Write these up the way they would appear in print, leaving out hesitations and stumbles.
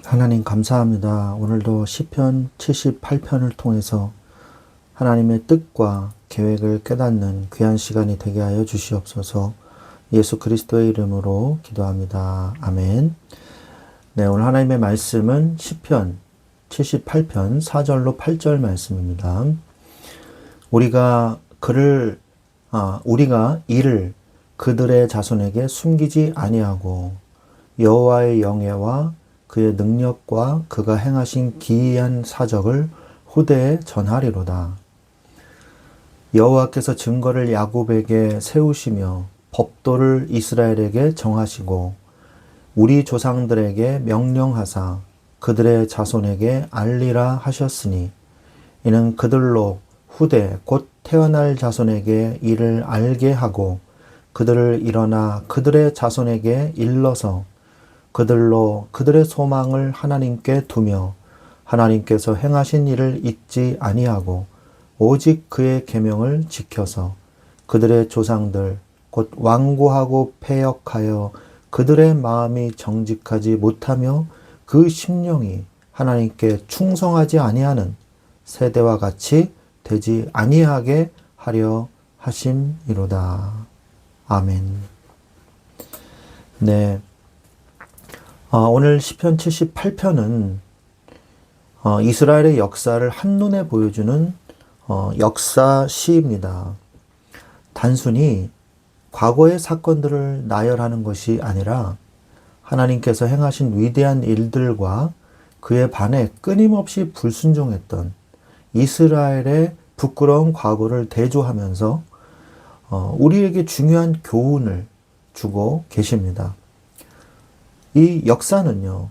하나님 감사합니다. 오늘도 시편 78편을 통해서 하나님의 뜻과 계획을 깨닫는 귀한 시간이 되게 하여 주시옵소서. 예수 그리스도의 이름으로 기도합니다. 아멘. 네, 오늘 하나님의 말씀은 시편 78편 4절로 8절 말씀입니다. 우리가 이를 그들의 자손에게 숨기지 아니하고 여호와의 영예와 그의 능력과 그가 행하신 기이한 사적을 후대에 전하리로다. 여호와께서 증거를 야곱에게 세우시며 법도를 이스라엘에게 정하시고 우리 조상들에게 명령하사 그들의 자손에게 알리라 하셨으니 이는 그들로 후대 곧 태어날 자손에게 이를 알게 하고 그들을 일어나 그들의 자손에게 일러서 그들로 그들의 소망을 하나님께 두며 하나님께서 행하신 일을 잊지 아니하고 오직 그의 계명을 지켜서 그들의 조상들 곧 완고하고 패역하여 그들의 마음이 정직하지 못하며 그 심령이 하나님께 충성하지 아니하는 세대와 같이 되지 아니하게 하려 하심이로다. 아멘. 네. 오늘 시편 78편은 이스라엘의 역사를 한눈에 보여주는 역사 시입니다. 단순히 과거의 사건들을 나열하는 것이 아니라 하나님께서 행하신 위대한 일들과 그에 반해 끊임없이 불순종했던 이스라엘의 부끄러운 과거를 대조하면서 우리에게 중요한 교훈을 주고 계십니다. 이 역사는요,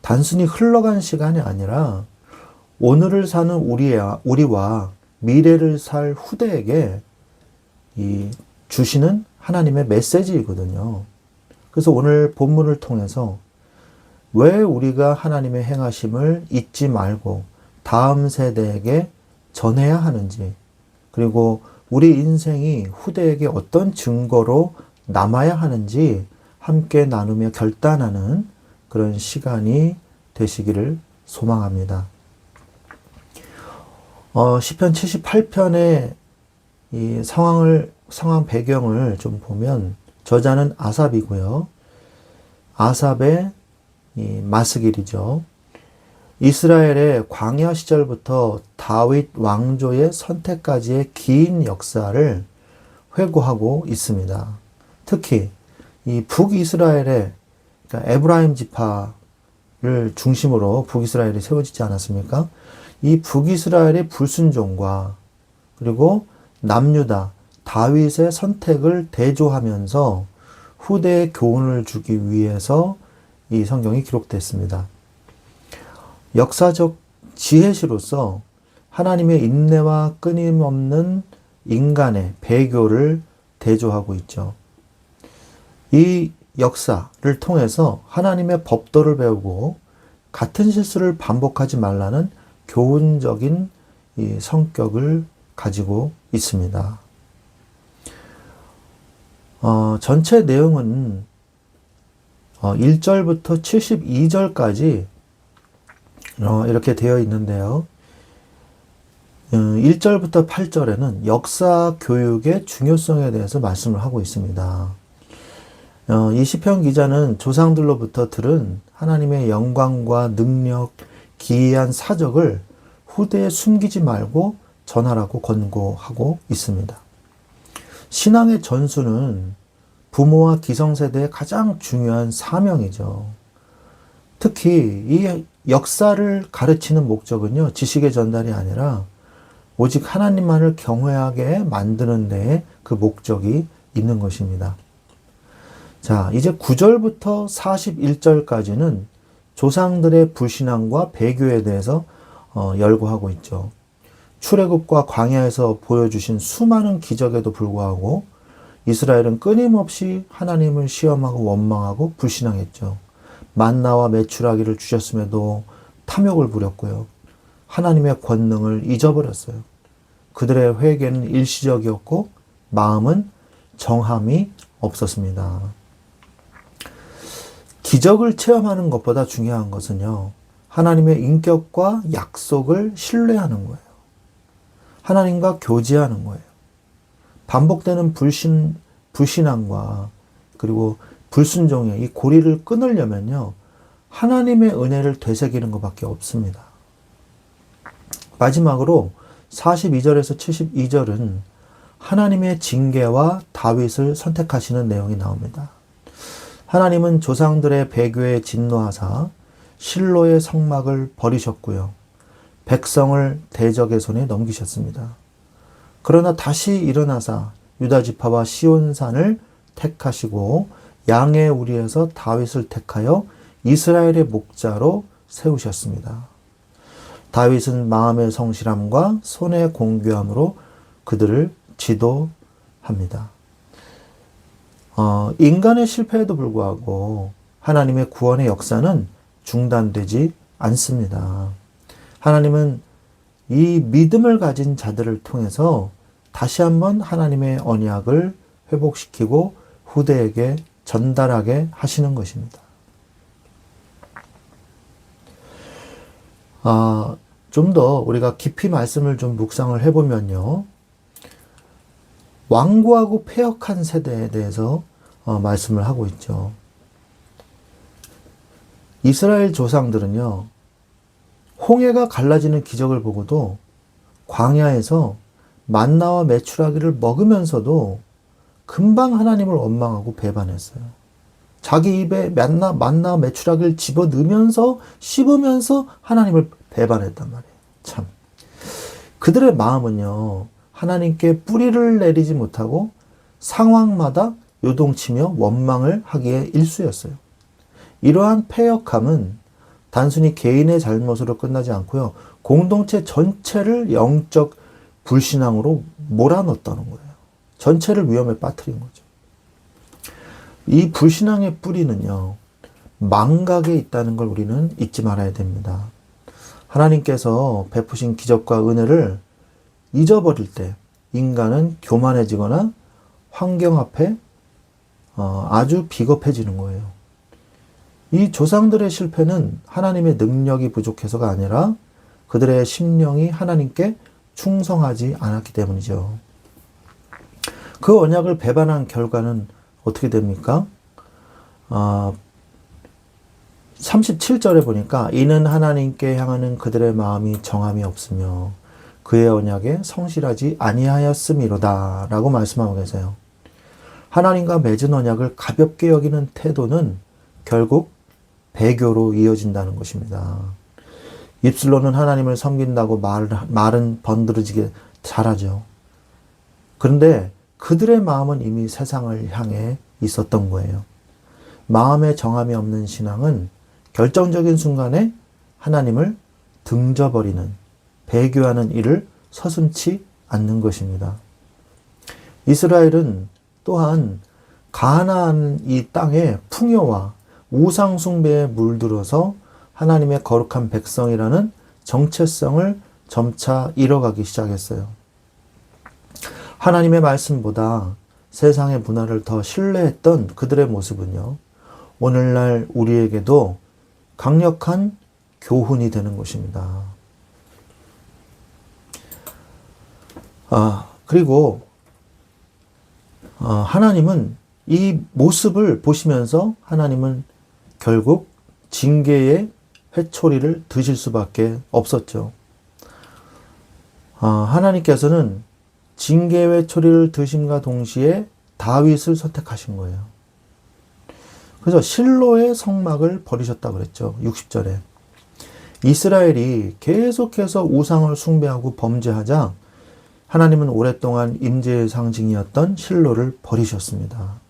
단순히 흘러간 시간이 아니라 오늘을 사는 우리와 미래를 살 후대에게 주시는 하나님의 메시지이거든요. 그래서 오늘 본문을 통해서 왜 우리가 하나님의 행하심을 잊지 말고 다음 세대에게 전해야 하는지, 그리고 우리 인생이 후대에게 어떤 증거로 남아야 하는지 함께 나누며 결단하는 그런 시간이 되시기를 소망합니다. 시편 78편의 이 상황 배경을 좀 보면 저자는 아삽이고요. 아삽의 이 마스길이죠. 이스라엘의 광야 시절부터 다윗 왕조의 선택까지의 긴 역사를 회고하고 있습니다. 특히 이 북이스라엘의 그러니까 에브라임 지파를 중심으로 북이스라엘이 세워지지 않았습니까? 이 북이스라엘의 불순종과 그리고 남유다 다윗의 선택을 대조하면서 후대에 교훈을 주기 위해서 이 성경이 기록됐습니다. 역사적 지혜시로서 하나님의 인내와 끊임없는 인간의 배교를 대조하고 있죠. 이 역사를 통해서 하나님의 법도를 배우고 같은 실수를 반복하지 말라는 교훈적인 이 성격을 가지고 있습니다. 전체 내용은 1절부터 72절까지 이렇게 되어 있는데요. 1절부터 8절에는 역사 교육의 중요성에 대해서 말씀을 하고 있습니다. 이 시편 기자는 조상들로부터 들은 하나님의 영광과 능력, 기이한 사적을 후대에 숨기지 말고 전하라고 권고하고 있습니다. 신앙의 전수는 부모와 기성세대의 가장 중요한 사명이죠. 특히 이 역사를 가르치는 목적은요, 지식의 전달이 아니라 오직 하나님만을 경외하게 만드는 데에 그 목적이 있는 것입니다. 자, 이제 9절부터 41절까지는 조상들의 불신앙과 배교에 대해서 열거하고 있죠. 출애굽과 광야에서 보여주신 수많은 기적에도 불구하고 이스라엘은 끊임없이 하나님을 시험하고 원망하고 불신앙했죠. 만나와 메추라기를 주셨음에도 탐욕을 부렸고요. 하나님의 권능을 잊어버렸어요. 그들의 회개는 일시적이었고 마음은 정함이 없었습니다. 기적을 체험하는 것보다 중요한 것은요, 하나님의 인격과 약속을 신뢰하는 거예요. 하나님과 교제하는 거예요. 반복되는 불신앙과 그리고 불순종의 이 고리를 끊으려면요, 하나님의 은혜를 되새기는 것밖에 없습니다. 마지막으로 42절에서 72절은 하나님의 징계와 다윗을 선택하시는 내용이 나옵니다. 하나님은 조상들의 배교에 진노하사 실로의 성막을 버리셨고요. 백성을 대적의 손에 넘기셨습니다. 그러나 다시 일어나사 유다 지파와 시온산을 택하시고 양의 우리에서 다윗을 택하여 이스라엘의 목자로 세우셨습니다. 다윗은 마음의 성실함과 손의 공교함으로 그들을 지도합니다. 인간의 실패에도 불구하고 하나님의 구원의 역사는 중단되지 않습니다. 하나님은 이 믿음을 가진 자들을 통해서 다시 한번 하나님의 언약을 회복시키고 후대에게 전달하게 하시는 것입니다. 좀 더 우리가 깊이 말씀을 좀 묵상을 해보면요, 완고하고 패역한 세대에 대해서 말씀을 하고 있죠. 이스라엘 조상들은요, 홍해가 갈라지는 기적을 보고도 광야에서 만나와 메추라기를 먹으면서도 금방 하나님을 원망하고 배반했어요. 자기 입에 만나와 메추라기를 집어넣으면서 씹으면서 하나님을 배반했단 말이에요. 참, 그들의 마음은요, 하나님께 뿌리를 내리지 못하고 상황마다 요동치며 원망을 하기에 일쑤였어요. 이러한 패역함은 단순히 개인의 잘못으로 끝나지 않고요, 공동체 전체를 영적 불신앙으로 몰아넣었다는 거예요. 전체를 위험에 빠뜨린 거죠. 이 불신앙의 뿌리는요, 망각에 있다는 걸 우리는 잊지 말아야 됩니다. 하나님께서 베푸신 기적과 은혜를 잊어버릴 때 인간은 교만해지거나 환경 앞에 아주 비겁해지는 거예요. 이 조상들의 실패는 하나님의 능력이 부족해서가 아니라 그들의 심령이 하나님께 충성하지 않았기 때문이죠. 그 언약을 배반한 결과는 어떻게 됩니까? 37절에 보니까 이는 하나님께 향하는 그들의 마음이 정함이 없으며 그의 언약에 성실하지 아니하였음이로다 라고 말씀하고 계세요. 하나님과 맺은 언약을 가볍게 여기는 태도는 결국 배교로 이어진다는 것입니다. 입술로는 하나님을 섬긴다고 말은 번드러지게 잘하죠. 그런데 그들의 마음은 이미 세상을 향해 있었던 거예요. 마음에 정함이 없는 신앙은 결정적인 순간에 하나님을 등져버리는, 배교하는 일을 서슴지 않는 것입니다. 이스라엘은 또한 가나안 이 땅의 풍요와 우상 숭배에 물들어서 하나님의 거룩한 백성이라는 정체성을 점차 잃어가기 시작했어요. 하나님의 말씀보다 세상의 문화를 더 신뢰했던 그들의 모습은요, 오늘날 우리에게도 강력한 교훈이 되는 것입니다. 그리고 하나님은 이 모습을 보시면서 하나님은 결국 징계의 회초리를 드실 수밖에 없었죠. 하나님께서는 징계의 회초리를 드심과 동시에 다윗을 선택하신 거예요. 그래서 실로의 성막을 버리셨다고 그랬죠. 60절에. 이스라엘이 계속해서 우상을 숭배하고 범죄하자 하나님은 오랫동안 임재의 상징이었던 실로를 버리셨습니다.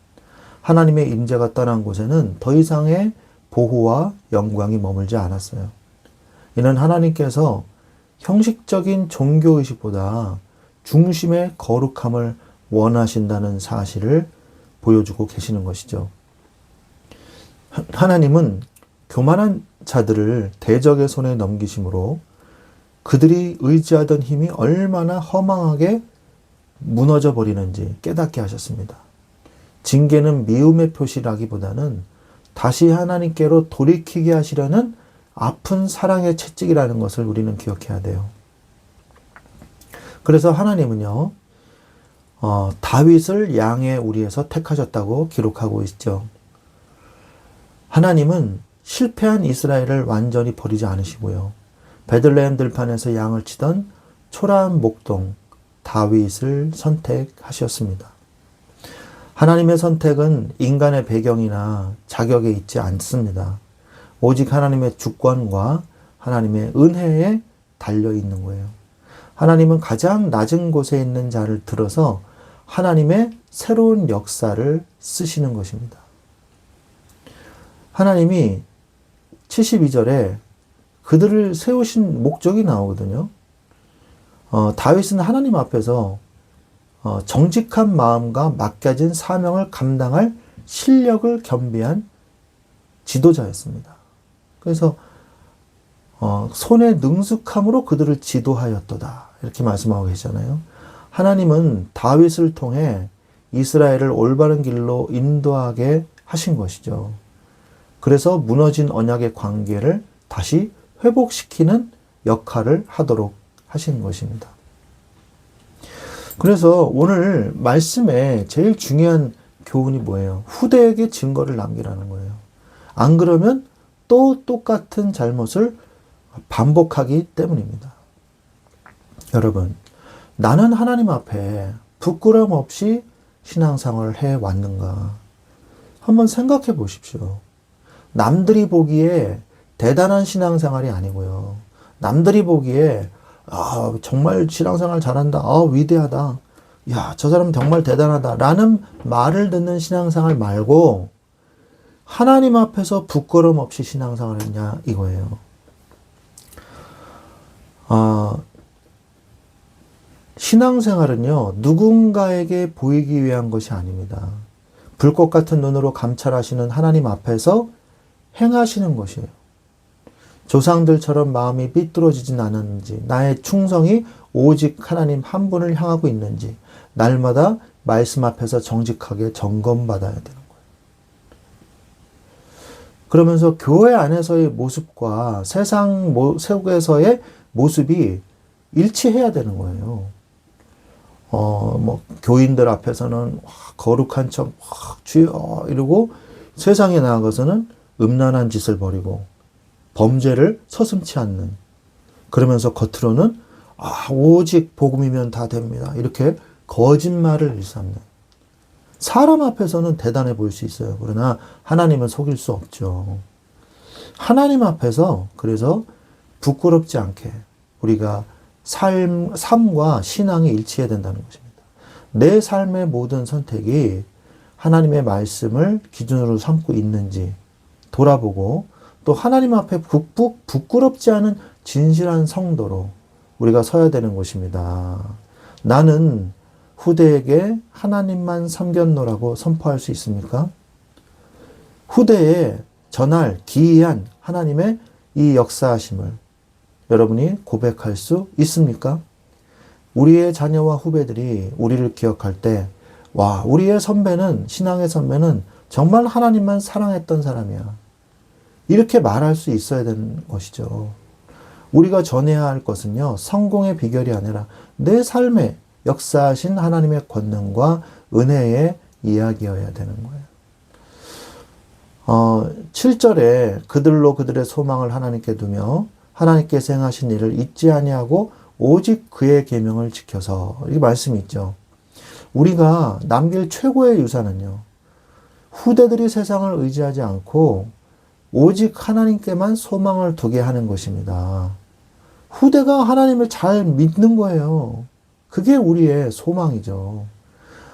하나님의 임재가 떠난 곳에는 더 이상의 보호와 영광이 머물지 않았어요. 이는 하나님께서 형식적인 종교의식보다 중심의 거룩함을 원하신다는 사실을 보여주고 계시는 것이죠. 하나님은 교만한 자들을 대적의 손에 넘기심으로 그들이 의지하던 힘이 얼마나 허망하게 무너져 버리는지 깨닫게 하셨습니다. 징계는 미움의 표시라기보다는 다시 하나님께로 돌이키게 하시려는 아픈 사랑의 채찍이라는 것을 우리는 기억해야 돼요. 그래서 하나님은요, 다윗을 양의 우리에서 택하셨다고 기록하고 있죠. 하나님은 실패한 이스라엘을 완전히 버리지 않으시고요. 베들레헴 들판에서 양을 치던 초라한 목동 다윗을 선택하셨습니다. 하나님의 선택은 인간의 배경이나 자격에 있지 않습니다. 오직 하나님의 주권과 하나님의 은혜에 달려 있는 거예요. 하나님은 가장 낮은 곳에 있는 자를 들어서 하나님의 새로운 역사를 쓰시는 것입니다. 하나님이 72절에 그들을 세우신 목적이 나오거든요. 다윗은 하나님 앞에서 정직한 마음과 맡겨진 사명을 감당할 실력을 겸비한 지도자였습니다. 그래서 손에 능숙함으로 그들을 지도하였도다 이렇게 말씀하고 계시잖아요. 하나님은 다윗을 통해 이스라엘을 올바른 길로 인도하게 하신 것이죠. 그래서 무너진 언약의 관계를 다시 회복시키는 역할을 하도록 하신 것입니다. 그래서 오늘 말씀에 제일 중요한 교훈이 뭐예요? 후대에게 증거를 남기라는 거예요. 안 그러면 또 똑같은 잘못을 반복하기 때문입니다. 여러분, 나는 하나님 앞에 부끄럼 없이 신앙생활을 해왔는가? 한번 생각해 보십시오. 남들이 보기에 대단한 신앙생활이 아니고요. 남들이 보기에 정말 신앙생활 잘한다. 위대하다. 야, 저 사람 정말 대단하다. 라는 말을 듣는 신앙생활 말고 하나님 앞에서 부끄럼 없이 신앙생활을 했냐 이거예요. 신앙생활은요, 누군가에게 보이기 위한 것이 아닙니다. 불꽃 같은 눈으로 감찰하시는 하나님 앞에서 행하시는 것이에요. 조상들처럼 마음이 삐뚤어지진 않았는지, 나의 충성이 오직 하나님 한 분을 향하고 있는지, 날마다 말씀 앞에서 정직하게 점검받아야 되는 거예요. 그러면서 교회 안에서의 모습과 세상 속에서의 모습이 일치해야 되는 거예요. 교인들 앞에서는 거룩한 척, 주여 이러고 세상에 나아가서는 음란한 짓을 벌이고 범죄를 서슴지 않는, 그러면서 겉으로는 오직 복음이면 다 됩니다. 이렇게 거짓말을 일삼는. 사람 앞에서는 대단해 보일 수 있어요. 그러나 하나님은 속일 수 없죠. 하나님 앞에서 그래서 부끄럽지 않게 우리가 삶과 신앙이 일치해야 된다는 것입니다. 내 삶의 모든 선택이 하나님의 말씀을 기준으로 삼고 있는지 돌아보고, 또 하나님 앞에 부끄럽지 않은 진실한 성도로 우리가 서야 되는 것입니다. 나는 후대에게 하나님만 섬겼노라고 선포할 수 있습니까? 후대에 전할 기이한 하나님의 이 역사하심을 여러분이 고백할 수 있습니까? 우리의 자녀와 후배들이 우리를 기억할 때, 우리의 선배는, 신앙의 선배는 정말 하나님만 사랑했던 사람이야. 이렇게 말할 수 있어야 되는 것이죠. 우리가 전해야 할 것은요, 성공의 비결이 아니라 내 삶에 역사하신 하나님의 권능과 은혜의 이야기여야 되는 거예요. 7절에 그들로 그들의 소망을 하나님께 두며 하나님께서 행하신 일을 잊지 아니하고 오직 그의 계명을 지켜서, 이 말씀이 있죠. 우리가 남길 최고의 유산은요, 후대들이 세상을 의지하지 않고 오직 하나님께만 소망을 두게 하는 것입니다. 후대가 하나님을 잘 믿는 거예요. 그게 우리의 소망이죠.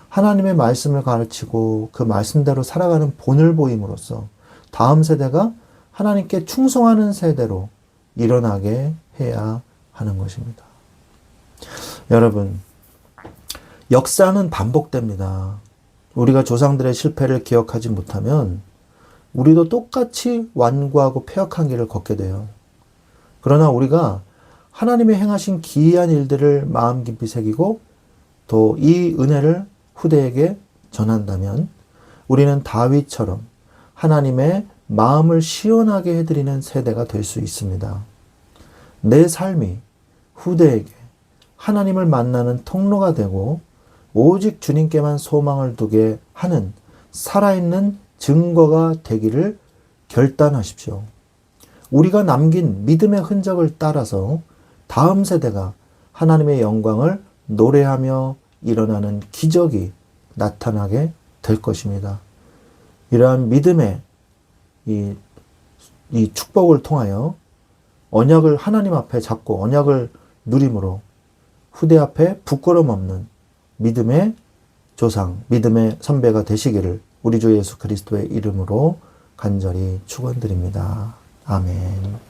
하나님의 말씀을 가르치고 그 말씀대로 살아가는 본을 보임으로써 다음 세대가 하나님께 충성하는 세대로 일어나게 해야 하는 것입니다. 여러분, 역사는 반복됩니다. 우리가 조상들의 실패를 기억하지 못하면 우리도 똑같이 완고하고 패역한 길을 걷게 돼요. 그러나 우리가 하나님의 행하신 기이한 일들을 마음 깊이 새기고 또 이 은혜를 후대에게 전한다면 우리는 다윗처럼 하나님의 마음을 시원하게 해드리는 세대가 될 수 있습니다. 내 삶이 후대에게 하나님을 만나는 통로가 되고 오직 주님께만 소망을 두게 하는 살아있는 증거가 되기를 결단하십시오. 우리가 남긴 믿음의 흔적을 따라서 다음 세대가 하나님의 영광을 노래하며 일어나는 기적이 나타나게 될 것입니다. 이러한 믿음의 이 축복을 통하여 언약을 하나님 앞에 잡고 언약을 누림으로 후대 앞에 부끄럼 없는 믿음의 조상, 믿음의 선배가 되시기를 우리 주 예수 그리스도의 이름으로 간절히 축원드립니다. 아멘.